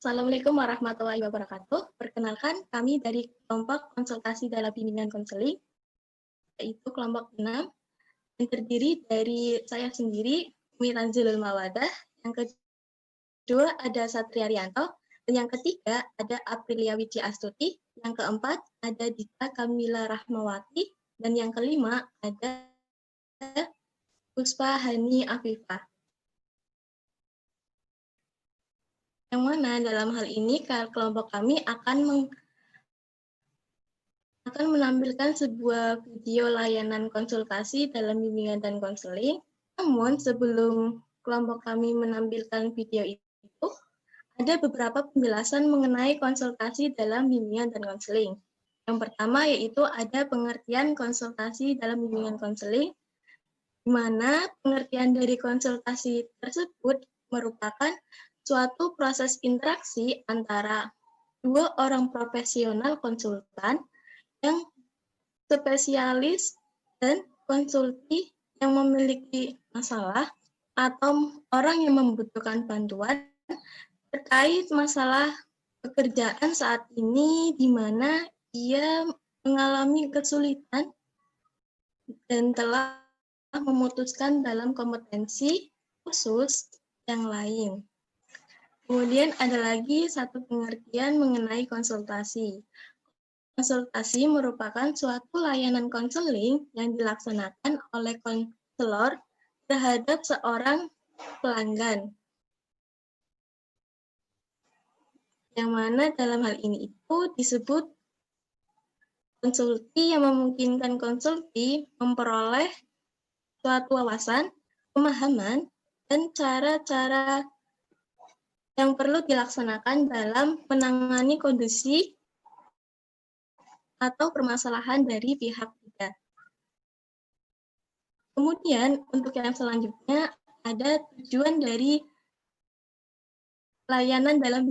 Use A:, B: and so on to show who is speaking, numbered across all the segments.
A: Assalamualaikum warahmatullahi wabarakatuh. Perkenalkan, kami dari kelompok konsultasi dalam bimbingan konseling, yaitu kelompok 6, yang terdiri dari saya sendiri, Umi Tanzilul Mawadah, yang kedua ada Satria Rianto, dan yang ketiga ada Aprilia Wiji Astuti, yang keempat ada Dita Kamila Rahmawati, dan yang kelima ada Puspa Hani Afifah. Yang mana dalam hal ini kelompok kami akan menampilkan sebuah video layanan konsultasi dalam bimbingan dan konseling. Namun sebelum kelompok kami menampilkan video itu, ada beberapa penjelasan mengenai konsultasi dalam bimbingan dan konseling. Yang pertama yaitu ada pengertian konsultasi dalam bimbingan konseling, di mana pengertian dari konsultasi tersebut merupakan suatu proses interaksi antara dua orang profesional konsultan yang spesialis dan konsulti yang memiliki masalah atau orang yang membutuhkan bantuan terkait masalah pekerjaan saat ini di mana ia mengalami kesulitan dan telah memutuskan dalam kompetensi khusus yang lain. Kemudian ada lagi satu pengertian mengenai konsultasi. Konsultasi merupakan suatu layanan konseling yang dilaksanakan oleh konselor terhadap seorang pelanggan. Yang mana dalam hal ini itu disebut konsulti yang memungkinkan konsulti memperoleh suatu wawasan, pemahaman, dan cara-cara yang perlu dilaksanakan dalam menangani kondisi atau permasalahan dari pihak ketiga. Kemudian untuk yang selanjutnya ada tujuan dari layanan dalam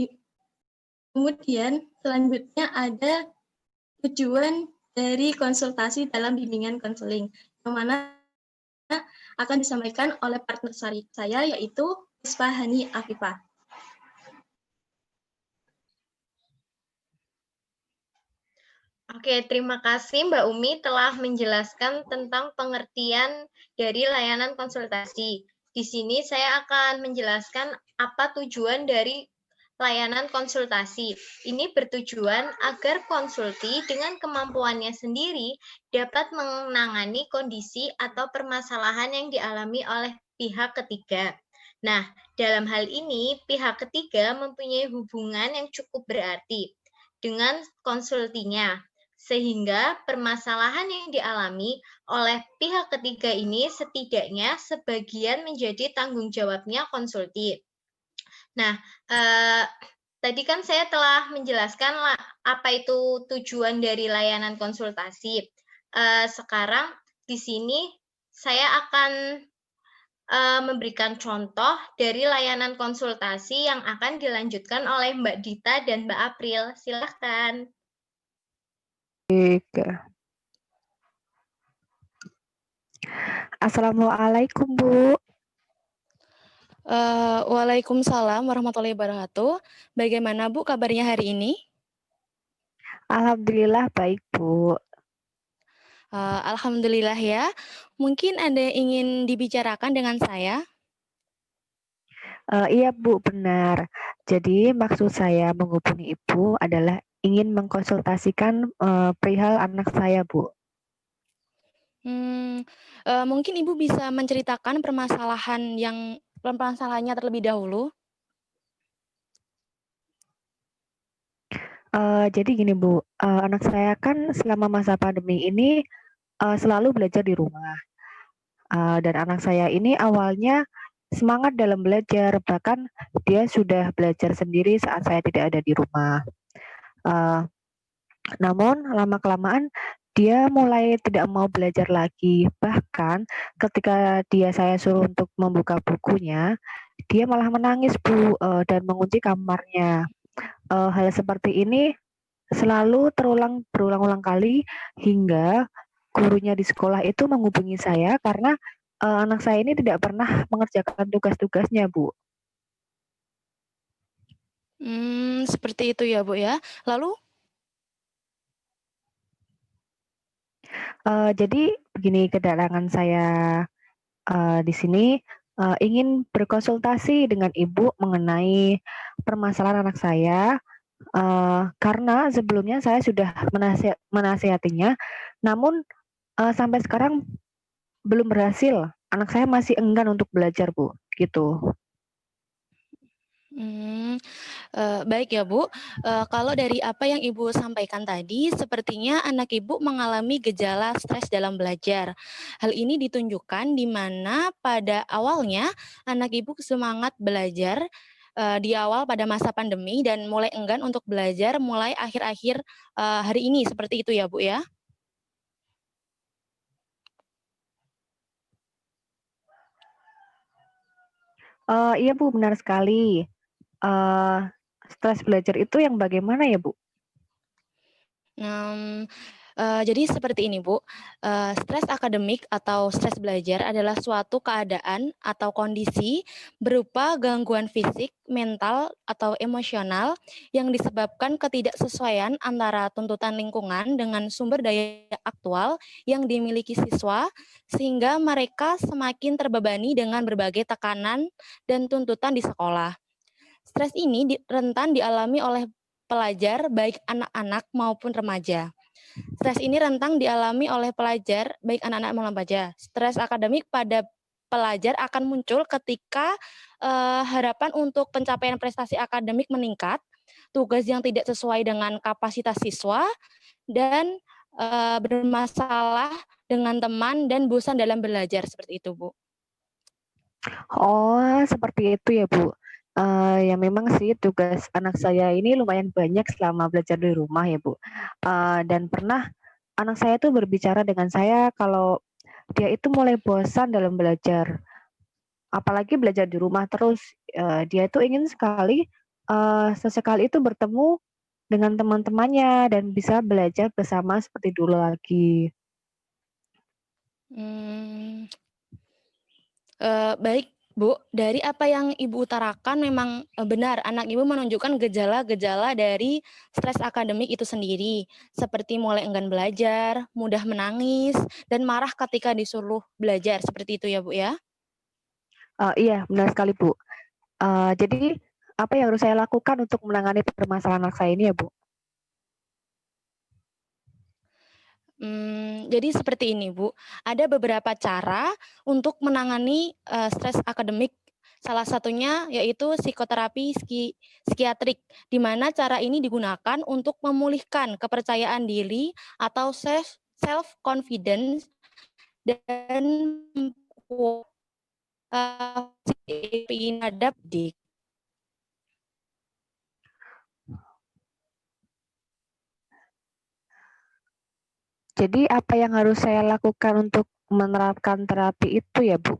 A: kemudian selanjutnya ada tujuan dari konsultasi dalam bimbingan konseling, yang mana akan disampaikan oleh partner saya yaitu Puspa Hani Afifah.
B: Oke, terima kasih Mbak Umi telah menjelaskan tentang pengertian dari layanan konsultasi. Di sini saya akan menjelaskan apa tujuan dari layanan konsultasi. Ini bertujuan agar konsulti dengan kemampuannya sendiri dapat menangani kondisi atau permasalahan yang dialami oleh pihak ketiga. Nah, dalam hal ini pihak ketiga mempunyai hubungan yang cukup berarti dengan konsultinya, sehingga permasalahan yang dialami oleh pihak ketiga ini setidaknya sebagian menjadi tanggung jawabnya konsulti. Nah, tadi kan saya telah menjelaskan apa itu tujuan dari layanan konsultasi. Sekarang di sini saya akan memberikan contoh dari layanan konsultasi yang akan dilanjutkan oleh Mbak Dita dan Mbak April. Silahkan.
C: Assalamualaikum, Bu.
D: Waalaikumsalam warahmatullahi wabarakatuh. Bagaimana Bu kabarnya hari ini?
C: Alhamdulillah baik, Bu.
D: Alhamdulillah ya. Mungkin ada yang ingin dibicarakan dengan saya?
C: Iya, Bu, benar. Jadi maksud saya menghubungi Ibu adalah ingin mengkonsultasikan perihal anak saya, Bu.
D: Mungkin Ibu bisa menceritakan permasalahannya terlebih dahulu?
C: Jadi gini, Bu, anak saya kan selama masa pandemi ini selalu belajar di rumah. Dan anak saya ini awalnya semangat dalam belajar, bahkan dia sudah belajar sendiri saat saya tidak ada di rumah. Namun lama-kelamaan dia mulai tidak mau belajar lagi. Bahkan ketika saya suruh untuk membuka bukunya, dia malah menangis, Bu, dan mengunci kamarnya. Hal seperti ini selalu berulang-ulang kali hingga gurunya di sekolah itu menghubungi saya karena anak saya ini tidak pernah mengerjakan tugas-tugasnya, Bu.
D: Seperti itu ya, Bu, ya. Lalu?
C: Jadi begini kedatangan saya di sini ingin berkonsultasi dengan Ibu mengenai permasalahan anak saya, karena sebelumnya saya sudah menasihatinya, namun sampai sekarang belum berhasil. Anak saya masih enggan untuk belajar, Bu, gitu.
D: Mmm, Baik ya, Bu. Kalau dari apa yang Ibu sampaikan tadi, sepertinya anak Ibu mengalami gejala stres dalam belajar. Hal ini ditunjukkan di mana pada awalnya anak Ibu semangat belajar, di awal pada masa pandemi dan mulai enggan untuk belajar mulai akhir-akhir, hari ini, seperti itu ya, Bu, ya?
C: Iya, Bu, benar sekali. Eee, Stres belajar itu yang bagaimana ya, Bu?
D: Mmm, jadi seperti ini, Bu, stres akademik atau stres belajar adalah suatu keadaan atau kondisi berupa gangguan fisik, mental, atau emosional yang disebabkan ketidaksesuaian antara tuntutan lingkungan dengan sumber daya aktual yang dimiliki siswa, sehingga mereka semakin terbebani dengan berbagai tekanan dan tuntutan di sekolah. Stres ini rentan dialami oleh pelajar, baik anak-anak maupun remaja. Stres ini rentang dialami oleh pelajar, baik anak-anak maupun remaja. Stres akademik pada pelajar akan muncul ketika harapan untuk pencapaian prestasi akademik meningkat, tugas yang tidak sesuai dengan kapasitas siswa, dan bermasalah dengan teman dan bosan dalam belajar, seperti itu, Bu.
C: Oh, seperti itu ya, Bu. Ya memang sih tugas anak saya ini lumayan banyak selama belajar di rumah ya, Bu. Dan pernah anak saya tuh berbicara dengan saya kalau dia itu mulai bosan dalam belajar, apalagi belajar di rumah terus. Dia itu ingin sekali, sesekali itu bertemu dengan teman-temannya dan bisa belajar bersama seperti dulu lagi.
D: Mmm. Baik, Bu, dari apa yang Ibu utarakan memang, benar anak Ibu menunjukkan gejala-gejala dari stres akademik itu sendiri, seperti mulai enggan belajar, mudah menangis, dan marah ketika disuruh belajar, seperti itu ya, Bu, ya?
C: Iya benar sekali, Bu. Jadi apa yang harus saya lakukan untuk menangani permasalahan anak saya ini ya, Bu?
D: Jadi seperti ini, Bu, ada beberapa cara untuk menangani, stres akademik. Salah satunya yaitu psikoterapi psikiatrik, di mana cara ini digunakan untuk memulihkan kepercayaan diri atau self confidence dan terhadap dik.
C: Jadi apa yang harus saya lakukan untuk menerapkan terapi itu ya, Bu?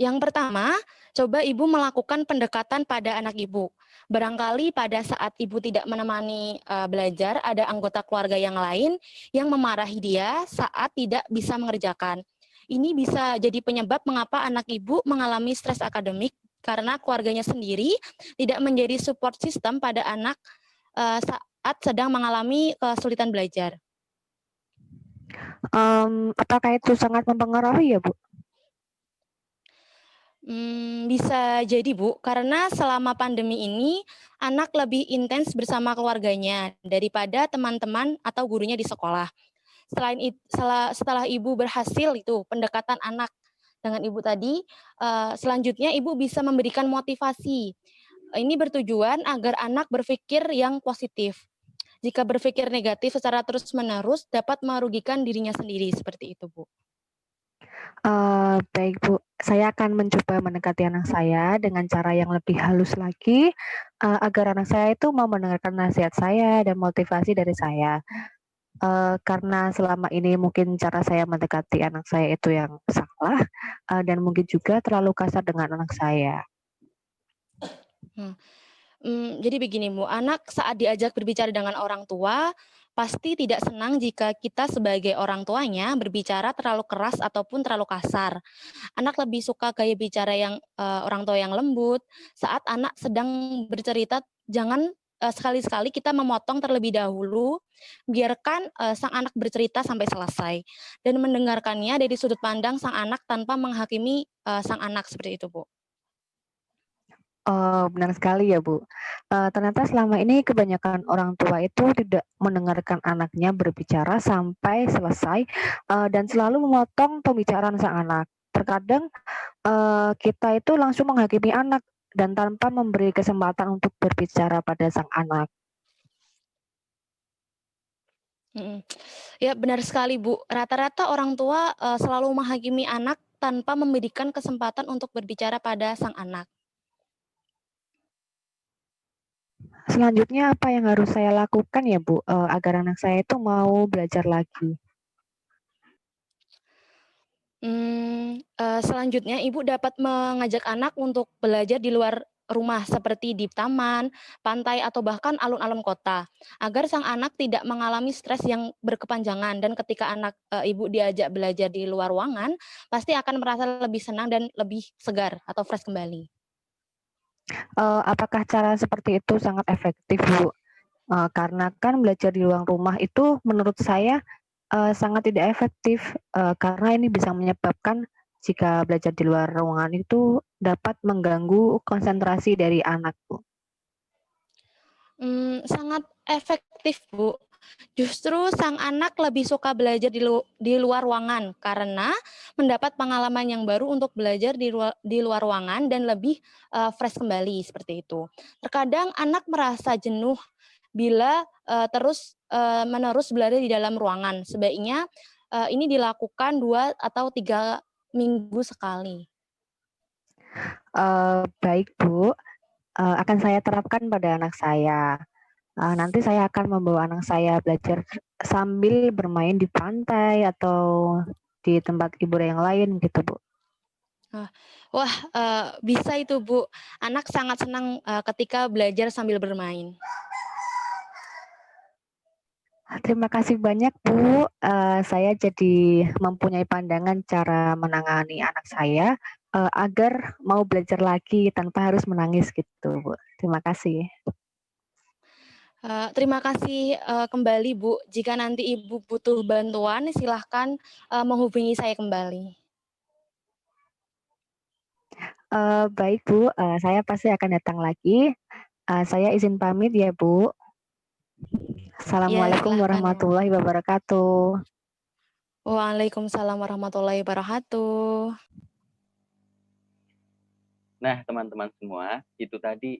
D: Yang pertama, coba Ibu melakukan pendekatan pada anak Ibu. Barangkali pada saat Ibu tidak menemani, belajar, ada anggota keluarga yang lain yang memarahi dia saat tidak bisa mengerjakan. Ini bisa jadi penyebab mengapa anak Ibu mengalami stres akademik, karena keluarganya sendiri tidak menjadi support system pada anak, saat sedang mengalami kesulitan belajar.
C: Apakah itu sangat mempengaruhi ya, Bu?
D: Bisa jadi, Bu, karena selama pandemi ini anak lebih intens bersama keluarganya daripada teman-teman atau gurunya di sekolah. Setelah Ibu berhasil itu pendekatan anak dengan Ibu tadi, selanjutnya Ibu bisa memberikan motivasi. Ini bertujuan agar anak berpikir yang positif. Jika berpikir negatif secara terus-menerus dapat merugikan dirinya sendiri, seperti itu, Bu.
C: Baik, Bu. Saya akan mencoba mendekati anak saya dengan cara yang lebih halus lagi, agar anak saya itu mau mendengarkan nasihat saya dan motivasi dari saya. Karena selama ini mungkin cara saya mendekati anak saya itu yang salah, dan mungkin juga terlalu kasar dengan anak saya.
D: Jadi begini, Bu, anak saat diajak berbicara dengan orang tua, pasti tidak senang jika kita sebagai orang tuanya berbicara terlalu keras ataupun terlalu kasar. Anak lebih suka gaya bicara yang orang tua yang lembut. Saat anak sedang bercerita, jangan sekali-sekali kita memotong terlebih dahulu, biarkan sang anak bercerita sampai selesai dan mendengarkannya dari sudut pandang sang anak tanpa menghakimi sang anak seperti itu, Bu.
C: Oh, benar sekali ya, Bu. Ternyata selama ini kebanyakan orang tua itu tidak mendengarkan anaknya berbicara sampai selesai, dan selalu memotong pembicaraan sang anak. Terkadang, kita itu langsung menghakimi anak dan tanpa memberi kesempatan untuk berbicara pada sang anak.
D: Mhm. Ya benar sekali, Bu. Rata-rata orang tua, selalu menghakimi anak tanpa memberikan kesempatan untuk berbicara pada sang anak.
C: Selanjutnya apa yang harus saya lakukan ya, Bu, agar anak saya itu mau belajar lagi?
D: Selanjutnya Ibu dapat mengajak anak untuk belajar di luar rumah seperti di taman, pantai, atau bahkan alun-alun kota, agar sang anak tidak mengalami stres yang berkepanjangan dan ketika Ibu diajak belajar di luar ruangan, pasti akan merasa lebih senang dan lebih segar atau fresh kembali.
C: Apakah cara seperti itu sangat efektif, Bu? Karena kan belajar di ruang rumah itu menurut saya, sangat tidak efektif, karena ini bisa menyebabkan jika belajar di luar ruangan itu dapat mengganggu konsentrasi dari anak, Bu.
D: Sangat efektif, Bu. Justru sang anak lebih suka belajar di luar ruangan karena mendapat pengalaman yang baru untuk belajar di luar ruangan dan lebih, fresh kembali, seperti itu. Terkadang anak merasa jenuh bila, menerus belajar di dalam ruangan. Sebaiknya, ini dilakukan 2 atau 3 minggu sekali.
C: Baik, Bu, akan saya terapkan pada anak saya. Nanti saya akan membawa anak saya belajar sambil bermain di pantai atau di tempat hiburan yang lain gitu, Bu.
D: Wah, bisa itu, Bu. Anak sangat senang, ketika belajar sambil bermain.
C: Terima kasih banyak, Bu. Saya jadi mempunyai pandangan cara menangani anak saya, agar mau belajar lagi tanpa harus menangis gitu, Bu. Terima kasih.
D: Terima kasih, kembali, Bu. Jika nanti Ibu butuh bantuan, silahkan, menghubungi saya kembali.
C: Baik, Bu, saya pasti akan datang lagi. Saya izin pamit ya, Bu.
D: Ya,
C: Assalamualaikum
D: silahkan, Bu.
C: warahmatullahi wabarakatuh.
D: Waalaikumsalam warahmatullahi wabarakatuh.
E: Nah, teman-teman semua, itu tadi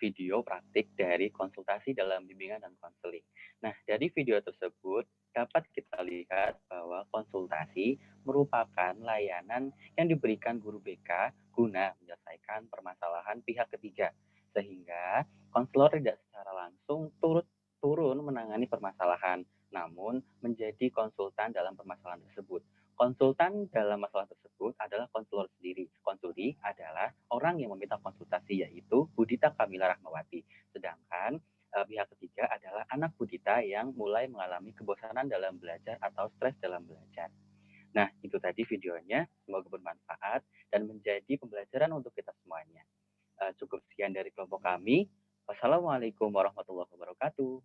E: video praktik dari konsultasi dalam bimbingan dan konseling. Nah, dari video tersebut dapat kita lihat bahwa konsultasi merupakan layanan yang diberikan guru BK guna menyelesaikan permasalahan pihak ketiga, sehingga konselor tidak secara langsung turun menangani permasalahan, namun menjadi konsultan dalam permasalahan tersebut. Konsultan dalam masalah tersebut adalah konselor sendiri. Konsuli adalah orang yang meminta konsultasi, yaitu Budita Kamila Rahmawati. Sedangkan pihak ketiga adalah anak Budita yang mulai mengalami kebosanan dalam belajar atau stres dalam belajar. Nah, itu tadi videonya. Semoga bermanfaat dan menjadi pembelajaran untuk kita semuanya. Cukup sekian dari kelompok kami. Wassalamualaikum warahmatullahi wabarakatuh.